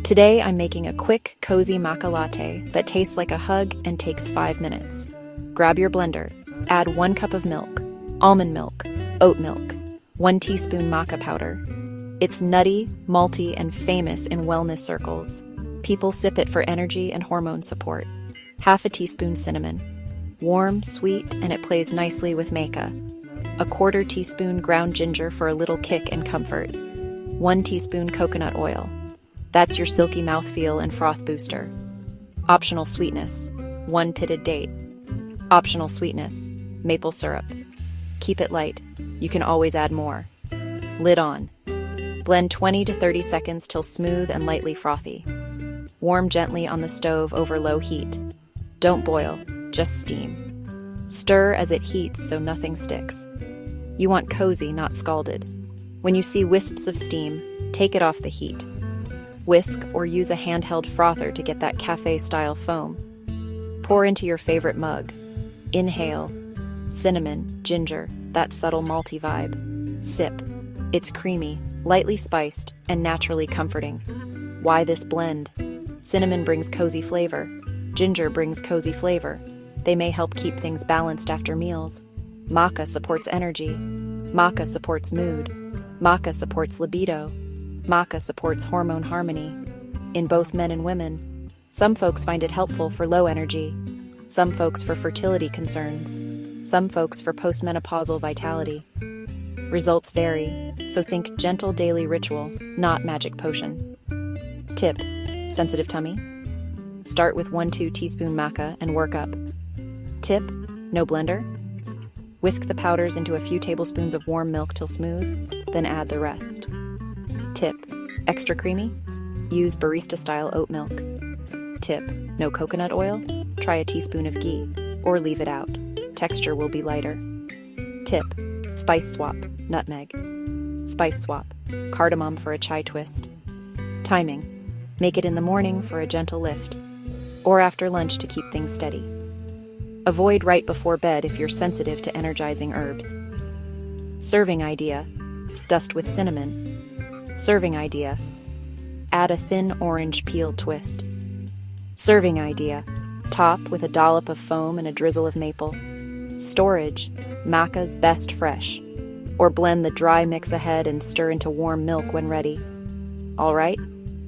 Today I'm making a quick, cozy maca latte that tastes like a hug and takes 5 minutes. Grab your blender, add 1 cup of milk, almond milk, oat milk, 1 teaspoon maca powder. It's nutty, malty, and famous in wellness circles. People sip it for energy and hormone support. Half a teaspoon cinnamon. Warm, sweet, and it plays nicely with maca. A 1/4 teaspoon ground ginger for a little kick and comfort. 1 teaspoon coconut oil. That's your silky mouthfeel and froth booster. Optional sweetness, 1 pitted date. Optional sweetness, maple syrup. Keep it light. You can always add more. Lid on. Blend 20 to 30 seconds till smooth and lightly frothy. Warm gently on the stove over low heat. Don't boil, just steam. Stir as it heats so nothing sticks. You want cozy, not scalded. When you see wisps of steam, take it off the heat. Whisk or use a handheld frother to get that cafe-style foam. Pour into your favorite mug. Inhale. Cinnamon, ginger, that subtle malty vibe. Sip. It's creamy, lightly spiced, and naturally comforting. Why this blend? Cinnamon brings cozy flavor. Ginger brings cozy flavor. They may help keep things balanced after meals. Maca supports energy. Maca supports mood. Maca supports libido. Maca supports hormone harmony. In both men and women. Some folks find it helpful for low energy. Some folks for fertility concerns. Some folks for postmenopausal vitality. Results vary, so think gentle daily ritual, not magic potion. Tip: sensitive tummy? Start with 1-2 teaspoon maca and work up. Tip: no blender? Whisk the powders into a few tablespoons of warm milk till smooth, then add the rest. Tip: extra creamy? Use barista-style oat milk. Tip: no coconut oil? Try a teaspoon of ghee, or leave it out. Texture will be lighter. Tip: spice swap, nutmeg. Spice swap, cardamom for a chai twist. Timing: make it in the morning for a gentle lift, or after lunch to keep things steady. Avoid right before bed if you're sensitive to energizing herbs. Serving idea: dust with cinnamon. Serving idea: add a thin orange peel twist. Serving idea: top with a dollop of foam and a drizzle of maple. Storage: maca's best fresh. Or blend the dry mix ahead and stir into warm milk when ready. All right,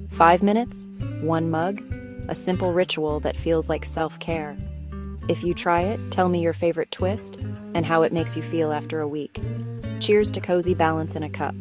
5 minutes, 1 mug, a simple ritual that feels like self-care. If you try it, tell me your favorite twist and how it makes you feel after a week. Cheers to cozy balance in a cup.